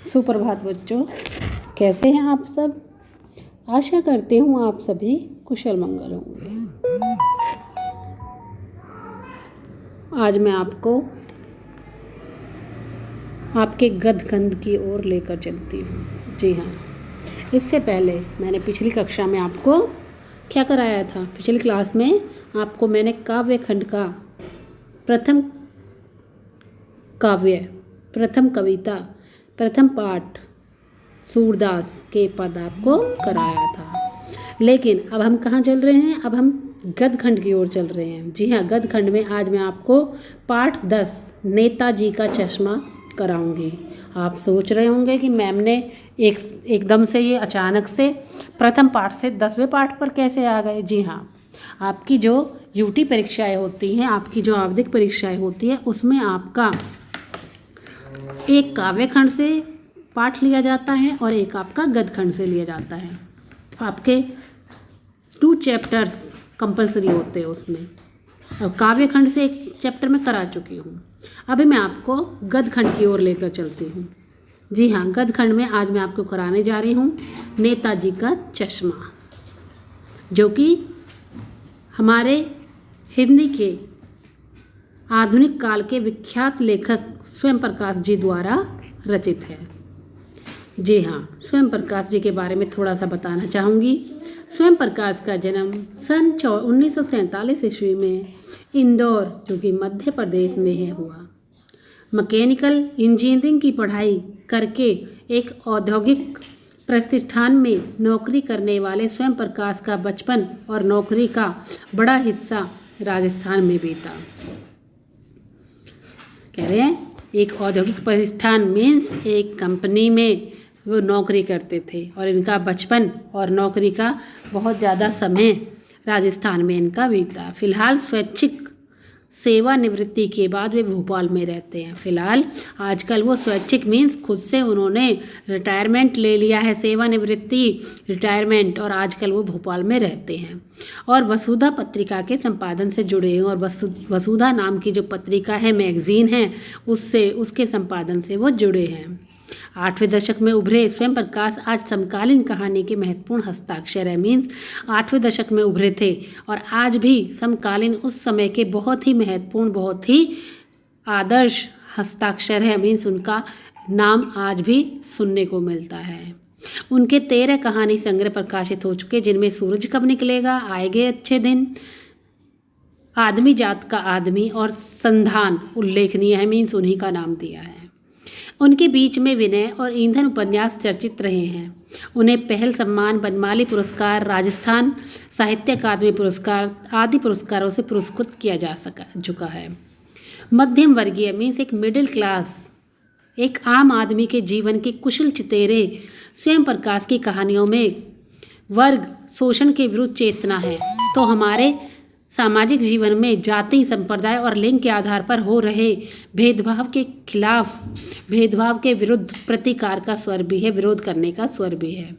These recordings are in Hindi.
सुप्रभात बच्चों, कैसे हैं आप सब। आशा करती हूँ आप सभी कुशल मंगल होंगे। आज मैं आपको आपके गद्यखंड की ओर लेकर चलती हूँ। जी हाँ, इससे पहले मैंने पिछली कक्षा में आपको क्या कराया था। पिछली क्लास में आपको मैंने काव्य खंड का प्रथम काव्य, प्रथम कविता, प्रथम पाठ सूरदास के पद आपको कराया था। लेकिन अब हम कहाँ चल रहे हैं, अब हम गद्यखंड की ओर चल रहे हैं। जी हाँ, गद्यखंड में आज मैं आपको पाठ 10 नेताजी का चश्मा कराऊंगी। आप सोच रहे होंगे कि मैम ने एकदम से ये अचानक से प्रथम पाठ से 10वें पाठ पर कैसे आ गए। जी हाँ, आपकी जो यूटी परीक्षाएं होती हैं, आपकी जो आवधिक परीक्षाएं होती है, उसमें आपका एक काव्य खंड से पाठ लिया जाता है और एक आपका गद्यखंड से लिया जाता है। आपके 2 चैप्टर्स कंपलसरी होते हैं उसमें, और काव्य खंड से एक चैप्टर में करा चुकी हूँ। अभी मैं आपको गद्यखंड की ओर लेकर चलती हूँ। जी हाँ, गद्यखंड में आज मैं आपको कराने जा रही हूँ नेताजी का चश्मा, जो कि हमारे हिंदी के आधुनिक काल के विख्यात लेखक स्वयं प्रकाश जी द्वारा रचित है। जी हाँ, स्वयं प्रकाश जी के बारे में थोड़ा सा बताना चाहूँगी। स्वयं प्रकाश का जन्म सन 1947 ईस्वी में इंदौर, जो कि मध्य प्रदेश में है, हुआ। मैकेनिकल इंजीनियरिंग की पढ़ाई करके एक औद्योगिक प्रतिष्ठान में नौकरी करने वाले स्वयं प्रकाश का बचपन और नौकरी का बड़ा हिस्सा राजस्थान में बीता। कह रहे हैं एक औद्योगिक प्रतिष्ठान मीन्स एक कंपनी में वो नौकरी करते थे, और इनका बचपन और नौकरी का बहुत ज़्यादा समय राजस्थान में इनका बीता। फिलहाल स्वैच्छिक सेवानिवृत्ति के बाद वे भोपाल में रहते हैं। फिलहाल आजकल वो स्वैच्छिक मीन्स खुद से उन्होंने रिटायरमेंट ले लिया है, सेवानिवृत्ति रिटायरमेंट, और आजकल वो भोपाल में रहते हैं और वसुधा पत्रिका के संपादन से जुड़े हैं। और वसुधा नाम की जो पत्रिका है, मैगजीन है, उसके संपादन से वो जुड़े हैं। 8वें दशक में उभरे स्वयं प्रकाश आज समकालीन कहानी के महत्वपूर्ण हस्ताक्षर है। मीन्स 8वें दशक में उभरे थे और आज भी समकालीन उस समय के बहुत ही महत्वपूर्ण, बहुत ही आदर्श हस्ताक्षर है। मीन्स उनका नाम आज भी सुनने को मिलता है। उनके 13 कहानी संग्रह प्रकाशित हो चुके, जिनमें सूरज कब निकलेगा, आएंगे अच्छे दिन, आदमी जात का आदमी और संधान उल्लेखनीय है। मीन्स उन्हीं का नाम दिया है। उनके बीच में विनय और ईंधन उपन्यास चर्चित रहे हैं। उन्हें पहल सम्मान, बनमाली पुरस्कार, राजस्थान साहित्य अकादमी पुरस्कार आदि पुरस्कारों से पुरस्कृत किया जा चुका है। मध्यम वर्गीय मीन्स एक मिडिल क्लास, एक आम आदमी के जीवन के कुशल चितेरे स्वयं प्रकाश की कहानियों में वर्ग शोषण के विरुद्ध चेतना है, तो हमारे सामाजिक जीवन में जाति, संप्रदाय और लिंग के आधार पर हो रहे भेदभाव के खिलाफ, भेदभाव के विरुद्ध प्रतिकार का स्वर भी है, विरोध करने का स्वर भी है।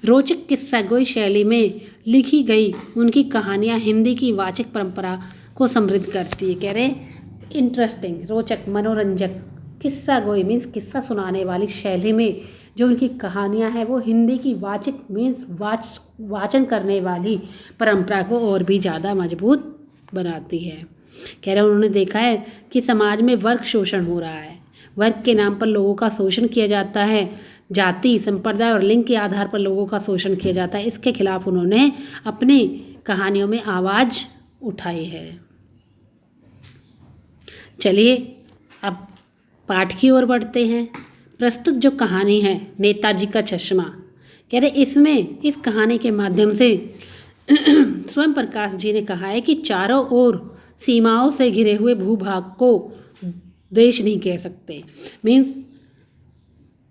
रोचक किस्सागोई शैली में लिखी गई उनकी कहानियाँ हिंदी की वाचक परंपरा को समृद्ध करती है। कह रहे इंटरेस्टिंग, रोचक, मनोरंजक, किस्सागोई मीन्स किस्सा सुनाने वाली शैली में जो उनकी कहानियाँ हैं, वो हिंदी की वाचक मीन्स वाचन करने वाली परंपरा को और भी ज़्यादा मजबूत बनाती है। कह रहे उन्होंने देखा है कि समाज में वर्ग शोषण हो रहा है, वर्ग के नाम पर लोगों का शोषण किया जाता है, जाति, संप्रदाय और लिंग के आधार पर लोगों का शोषण किया जाता है। इसके खिलाफ उन्होंने अपनी कहानियों में आवाज़ उठाई है। चलिए अब पाठ की ओर बढ़ते हैं। प्रस्तुत जो कहानी है नेताजी का चश्मा, कह रहे इसमें इस कहानी के माध्यम से स्वयं प्रकाश जी ने कहा है कि चारों ओर सीमाओं से घिरे हुए भूभाग को देश नहीं कह सकते। मीन्स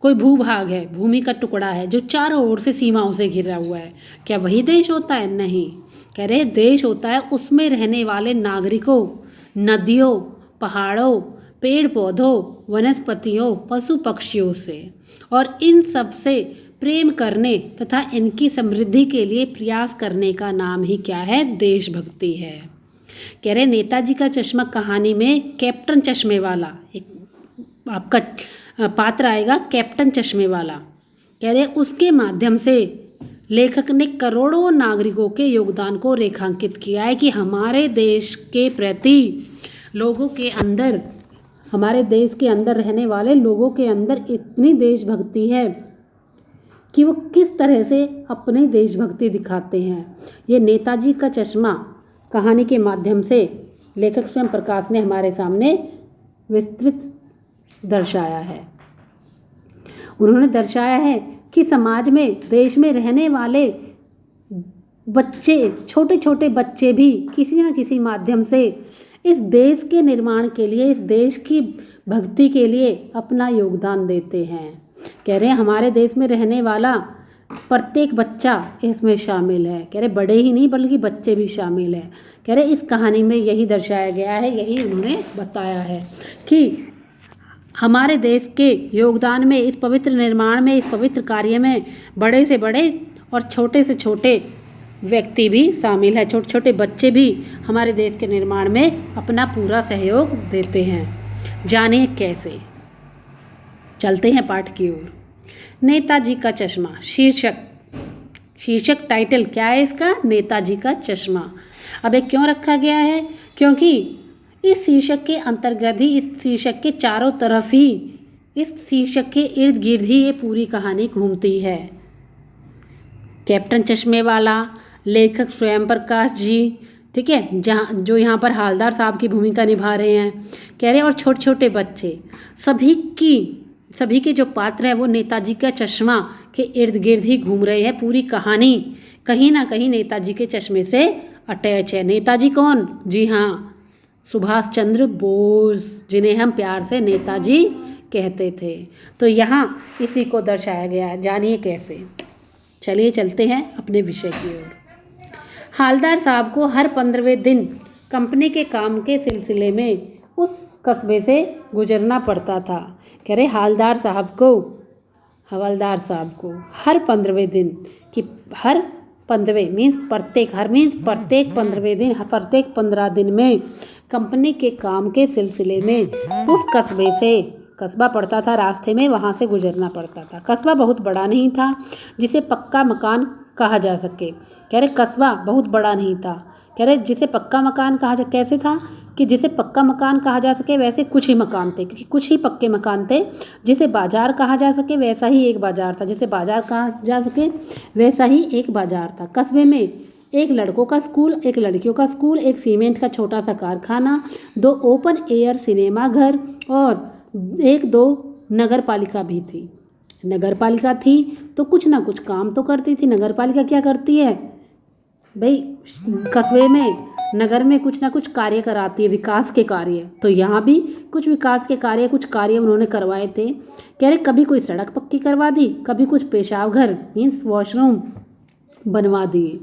कोई भूभाग है, भूमि का टुकड़ा है जो चारों ओर से सीमाओं से घिरा हुआ है, क्या वही देश होता है? नहीं, कह रहे देश होता है उसमें रहने वाले नागरिकों, नदियों, पहाड़ों, पेड़ पौधों, वनस्पतियों, पशु पक्षियों से, और इन सब से प्रेम करने तथा इनकी समृद्धि के लिए प्रयास करने का नाम ही क्या है? देशभक्ति है। कह रहे नेताजी का चश्मा कहानी में कैप्टन चश्मे वाला, एक आपका पात्र आएगा कैप्टन चश्मे वाला। कह रहे उसके माध्यम से लेखक ने करोड़ों नागरिकों के योगदान को रेखांकित किया है कि हमारे देश के प्रति लोगों के अंदर, हमारे देश के अंदर रहने वाले लोगों के अंदर इतनी देशभक्ति है कि वो किस तरह से अपनी देशभक्ति दिखाते हैं। ये नेताजी का चश्मा कहानी के माध्यम से लेखक स्वयं प्रकाश ने हमारे सामने विस्तृत दर्शाया है। उन्होंने दर्शाया है कि समाज में, देश में रहने वाले बच्चे, छोटे छोटे बच्चे भी किसी न किसी माध्यम से इस देश के निर्माण के लिए, इस देश की भक्ति के लिए अपना योगदान देते हैं। कह रहे हैं हमारे देश में रहने वाला प्रत्येक बच्चा इसमें शामिल है। कह रहे बड़े ही नहीं बल्कि बच्चे भी शामिल हैं। कह रहे इस कहानी में यही दर्शाया गया है, यही उन्होंने बताया है कि हमारे देश के योगदान में, इस पवित्र निर्माण में, इस पवित्र कार्य में बड़े से बड़े और छोटे से छोटे व्यक्ति भी शामिल है। छोटे छोटे बच्चे भी हमारे देश के निर्माण में अपना पूरा सहयोग देते हैं। जानिए कैसे। चलते हैं पाठ की ओर। नेताजी का चश्मा। शीर्षक टाइटल क्या है इसका? नेताजी का चश्मा। अब ये क्यों रखा गया है? क्योंकि इस शीर्षक के अंतर्गत ही, इस शीर्षक के चारों तरफ ही, इस शीर्षक के इर्द गिर्द ही ये पूरी कहानी घूमती है। कैप्टन चश्मे वाला, लेखक स्वयं प्रकाश जी, ठीक है, जो यहाँ पर हालदार साहब की भूमिका निभा रहे हैं। कह रहे हैं और छोटे छोटे बच्चे, सभी के जो पात्र हैं वो नेताजी का चश्मा के इर्द गिर्द ही घूम रहे हैं। पूरी कहानी कहीं ना कहीं नेताजी के चश्मे से अटैच है। नेताजी कौन? जी हाँ, सुभाष चंद्र बोस, जिन्हें हम प्यार से नेताजी कहते थे। तो यहाँ इसी को दर्शाया गया है। जानिए कैसे। चलिए चलते हैं अपने विषय की ओर। हालदार साहब को हर 15वें दिन कंपनी के काम के सिलसिले में उस कस्बे से गुजरना पड़ता था। कह रहे हवलदार साहब को हर 15वें दिन, कि हर 15वें मीन्स प्रत्येक 15वें दिन, प्रत्येक 15 दिन में कंपनी के काम के सिलसिले में उस कस्बे से, कस्बा पड़ता था रास्ते में, वहाँ से गुजरना पड़ता था। कस्बा बहुत बड़ा नहीं था जिसे पक्का मकान कहा जा सके। कह रहे कस्बा बहुत बड़ा नहीं था। कह रहे जिसे पक्का मकान कहा जा, कैसे था कि जिसे पक्का मकान कहा जा सके वैसे कुछ ही मकान थे, क्योंकि कुछ ही पक्के मकान थे। जिसे बाजार कहा जा सके वैसा ही एक बाजार था, जिसे बाजार कहा जा सके वैसा ही एक बाजार था। कस्बे में एक लड़कों का स्कूल, एक लड़कियों का स्कूल, एक सीमेंट का छोटा सा कारखाना, 2 ओपन एयर सिनेमा घर और 1-2 नगर पालिका भी थी। नगर पालिका थी तो कुछ ना कुछ काम तो करती थी। नगर पालिका क्या करती है भाई? कस्बे में, नगर में कुछ ना कुछ कार्य कराती है, विकास के कार्य। तो यहाँ भी कुछ विकास के कार्य, कुछ कार्य उन्होंने करवाए थे। कह रहे कभी कोई सड़क पक्की करवा दी, कभी कुछ पेशाब घर मीन्स वॉशरूम बनवा दिए,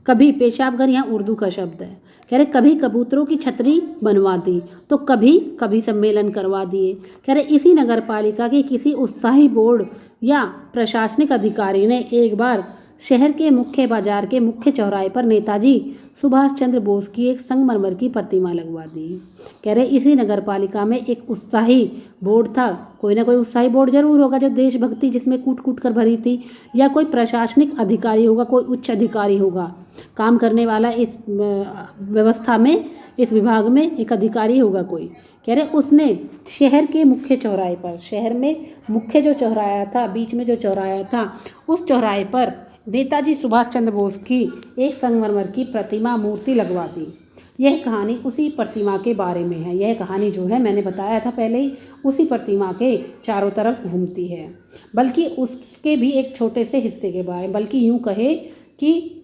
कभी पेशाब घर यहाँ उर्दू का शब्द है। कह रहे कभी कबूतरों की छतरी बनवा दी, तो कभी सम्मेलन करवा दिए। कह रहे इसी नगर पालिका के किसी उत्साही बोर्ड या प्रशासनिक अधिकारी ने एक बार शहर के मुख्य बाजार के मुख्य चौराहे पर नेताजी सुभाष चंद्र बोस की एक संगमरमर की प्रतिमा लगवा दी। कह रहे इसी नगर पालिका में एक उत्साही बोर्ड था। कोई ना कोई उत्साही बोर्ड जरूर होगा जो देशभक्ति जिसमें कूट कूट कर भरी थी, या कोई प्रशासनिक अधिकारी होगा, कोई उच्च अधिकारी होगा काम करने वाला इस व्यवस्था में, इस विभाग में एक अधिकारी होगा कोई। कह रहे उसने शहर के मुख्य चौराहे पर, शहर में मुख्य जो चौराहा था, बीच में जो चौराहा था, उस चौराहे पर नेताजी सुभाष चंद्र बोस की एक संगमरमर की प्रतिमा, मूर्ति लगवा दी। यह कहानी उसी प्रतिमा के बारे में है। यह कहानी जो है मैंने बताया था पहले ही, उसी प्रतिमा के चारों तरफ घूमती है, बल्कि उसके भी एक छोटे से हिस्से के बारे में, बल्कि यूँ कहे कि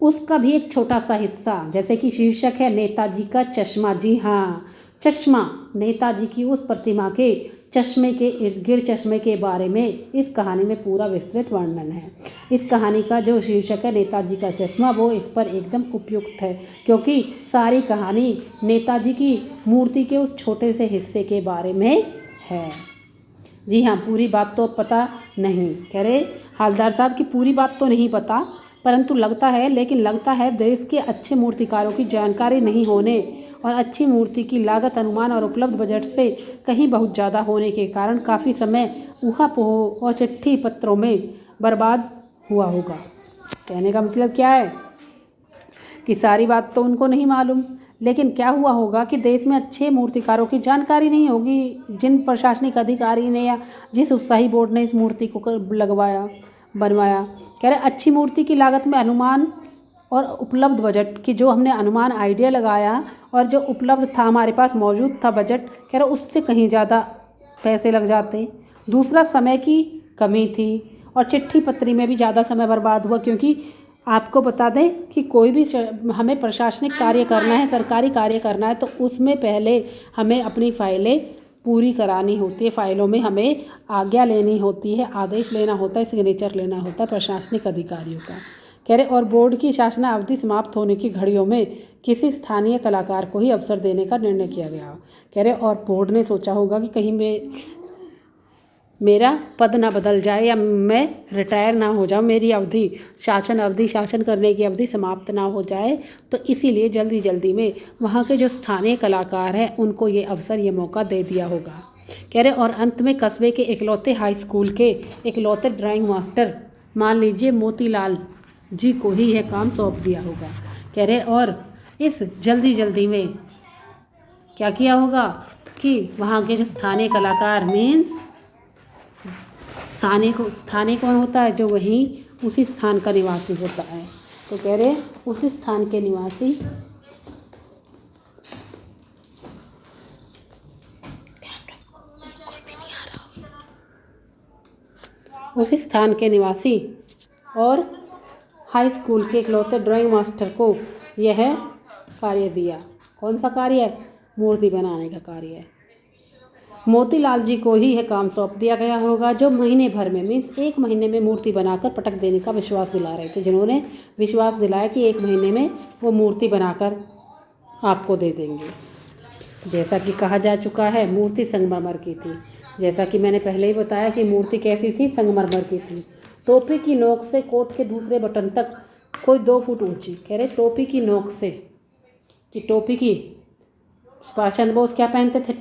उसका भी एक छोटा सा हिस्सा, जैसे कि शीर्षक है नेताजी का चश्मा। जी हाँ, चश्मा, नेताजी की उस प्रतिमा के चश्मे के इर्द गिर्द, चश्मे के बारे में इस कहानी में पूरा विस्तृत वर्णन है। इस कहानी का जो शीर्षक है नेताजी का चश्मा, वो इस पर एकदम उपयुक्त है, क्योंकि सारी कहानी नेताजी की मूर्ति के उस छोटे से हिस्से के बारे में है। जी हाँ, पूरी बात तो पता नहीं, कह रहे हालदार साहब की पूरी बात तो नहीं पता, परंतु लगता है, लेकिन लगता है देश के अच्छे मूर्तिकारों की जानकारी नहीं होने और अच्छी मूर्ति की लागत अनुमान और उपलब्ध बजट से कहीं बहुत ज़्यादा होने के कारण काफ़ी समय ऊहापोह और चिट्ठी पत्रों में बर्बाद हुआ होगा। कहने का मतलब क्या है कि सारी बात तो उनको नहीं मालूम, लेकिन क्या हुआ होगा कि देश में अच्छे मूर्तिकारों की जानकारी नहीं होगी। जिन प्रशासनिक अधिकारी ने या जिस उत्साही बोर्ड ने इस मूर्ति को बनवाया, कह रहे अच्छी मूर्ति की लागत में अनुमान और उपलब्ध बजट की, जो हमने अनुमान आइडिया लगाया और जो उपलब्ध था हमारे पास मौजूद था बजट, कह रहे उससे कहीं ज़्यादा पैसे लग जाते। दूसरा, समय की कमी थी और चिट्ठी पत्री में भी ज़्यादा समय बर्बाद हुआ, क्योंकि आपको बता दें कि कोई भी हमें प्रशासनिक कार्य करना है, सरकारी कार्य करना है, तो उसमें पहले हमें अपनी फाइलें पूरी करानी होती है। फाइलों में हमें आज्ञा लेनी होती है, आदेश लेना होता है, सिग्नेचर लेना होता है प्रशासनिक अधिकारियों का। कह रहे और बोर्ड की शासनावधि समाप्त होने की घड़ियों में किसी स्थानीय कलाकार को ही अवसर देने का निर्णय किया गया। कह रहे और बोर्ड ने सोचा होगा कि कहीं मेरा पद ना बदल जाए या मैं रिटायर ना हो जाऊँ, मेरी अवधि शासन करने की अवधि समाप्त ना हो जाए, तो इसीलिए जल्दी जल्दी में वहाँ के जो स्थानीय कलाकार हैं उनको ये अवसर, ये मौका दे दिया होगा। कह रहे और अंत में कस्बे के इकलौते हाई स्कूल के इकलौते ड्राइंग मास्टर मान लीजिए मोतीलाल जी को ही यह काम सौंप दिया होगा। कह रहे और इस जल्दी में क्या किया होगा कि वहाँ के जो स्थानीय कलाकार मीन्स स्थानीय कौन होता है, जो वहीं उसी स्थान का निवासी होता है। तो कह रहे उसी स्थान के निवासी और हाई स्कूल के इकलौते ड्राइंग मास्टर को यह कार्य दिया। कौन सा कार्य है? मूर्ति बनाने का कार्य है। मोतीलाल जी को ही यह काम सौंप दिया गया होगा, जो महीने भर में मीन्स 1 महीने में मूर्ति बनाकर पटक देने का विश्वास दिला रहे थे, जिन्होंने विश्वास दिलाया कि 1 महीने में वो मूर्ति बनाकर आपको दे देंगे। जैसा कि कहा जा चुका है, मूर्ति संगमरमर की थी। जैसा कि मैंने पहले ही बताया कि मूर्ति कैसी थी, संगमरमर की थी। टोपी की नोक से कोट के दूसरे बटन तक कोई 2 फुट ऊंची। कह रहे टोपी की नोक से, कि टोपी की सुभाष चंद्र बोस क्या पहनते थे?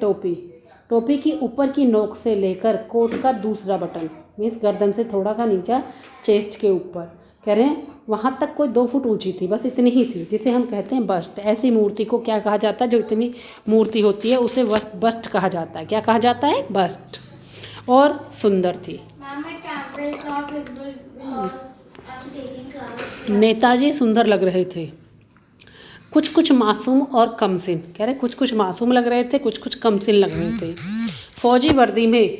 टोपी की ऊपर की नोक से लेकर कोट का दूसरा बटन मीन्स गर्दन से थोड़ा सा नीचा चेस्ट के ऊपर, कह रहे हैं वहाँ तक कोई 2 फुट ऊंची थी, बस इतनी ही थी, जिसे हम कहते हैं बस्ट। ऐसी मूर्ति को क्या कहा जाता है? जो इतनी मूर्ति होती है उसे बस्ट कहा जाता है। क्या कहा जाता है? बस्ट। और सुंदर थी। नेताजी सुंदर लग रहे थे, कुछ मासूम और कमसिन। कह रहे कुछ मासूम लग रहे थे, कुछ कमसिन लग रहे थे। फौजी वर्दी में,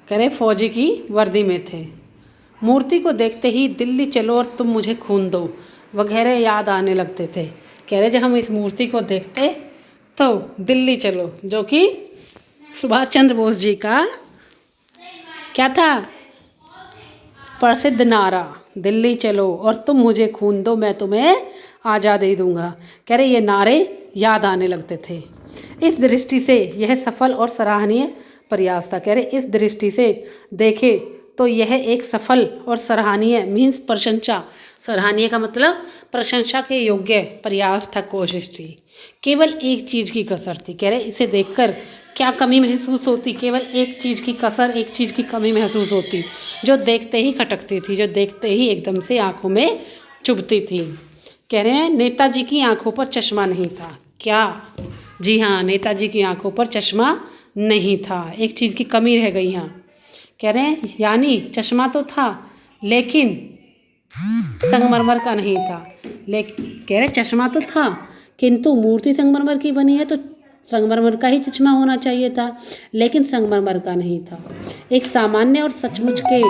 कह रहे फौजी की वर्दी में थे। मूर्ति को देखते ही दिल्ली चलो और तुम मुझे खून दो वगैरह याद आने लगते थे। कह रहे जब हम इस मूर्ति को देखते तो दिल्ली चलो, जो कि सुभाष चंद्र बोस जी का क्या था? प्रसिद्ध नारा, दिल्ली चलो और तुम मुझे खून दो, मैं तुम्हें आज़ादी दूंगा। कह रहे ये नारे याद आने लगते थे। इस दृष्टि से यह सफल और सराहनीय प्रयास था। कह रहे इस दृष्टि से देखे तो यह एक सफल और सराहनीय मीन्स प्रशंसा, सराहनीय का मतलब प्रशंसा के योग्य प्रयास था, कोशिश थी। केवल एक चीज़ की कसर थी। कह रहे इसे देखकर क्या कमी महसूस होती? केवल एक चीज़ की कसर, एक चीज़ की कमी महसूस होती, जो देखते ही खटकती थी, जो देखते ही एकदम से आंखों में चुभती थी। कह रहे हैं नेताजी की आंखों पर चश्मा नहीं था। क्या? जी हाँ, नेताजी की आंखों पर चश्मा नहीं था, एक चीज़ की कमी रह गई यहाँ। कह रहे हैं यानी चश्मा तो था लेकिन संगमरमर का नहीं था। कह रहे चश्मा तो था किंतु मूर्ति संगमरमर की बनी है तो संगमरमर का ही चश्मा होना चाहिए था, लेकिन संगमरमर का नहीं था। एक सामान्य और सचमुच के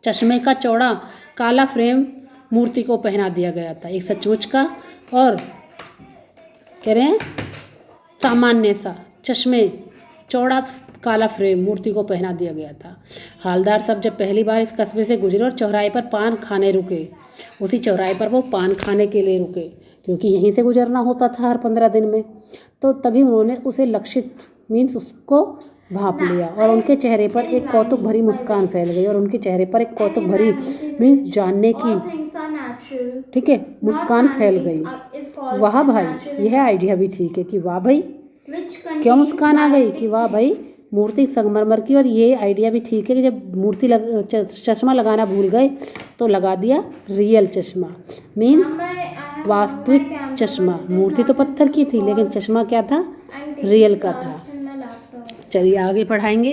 चश्मे का चौड़ा काला फ्रेम मूर्ति को पहना दिया गया था। एक सचमुच का और कह रहे हैं सामान्य सा चश्मे चौड़ा काला फ्रेम मूर्ति को पहना दिया गया था। हालदार सब जब पहली बार इस कस्बे से गुजरे और चौराहे पर पान खाने रुके, उसी चौराहे पर वो पान खाने के लिए रुके, क्योंकि यहीं से गुजरना होता था हर 15 दिन में, तो तभी उन्होंने उसे लक्षित मीन्स उसको भाप लिया और उनके चेहरे पर एक कौतुक भरी मुस्कान फैल गई और उनके चेहरे पर एक कौतुक भरी मीन्स जानने की ठीक है, मुस्कान फैल गई। वाह भाई, यह आइडिया भी ठीक है कि वाह भाई, क्यों मुस्कान आ गई कि वाह भाई मूर्ति संगमरमर की। और ये आइडिया भी ठीक है कि जब मूर्ति चश्मा लगाना भूल गए तो लगा दिया रियल चश्मा, मीन्स वास्तविक चश्मा। मूर्ति तो पत्थर की थी लेकिन चश्मा क्या था, रियल का था। चलिए आगे पढ़ाएंगे।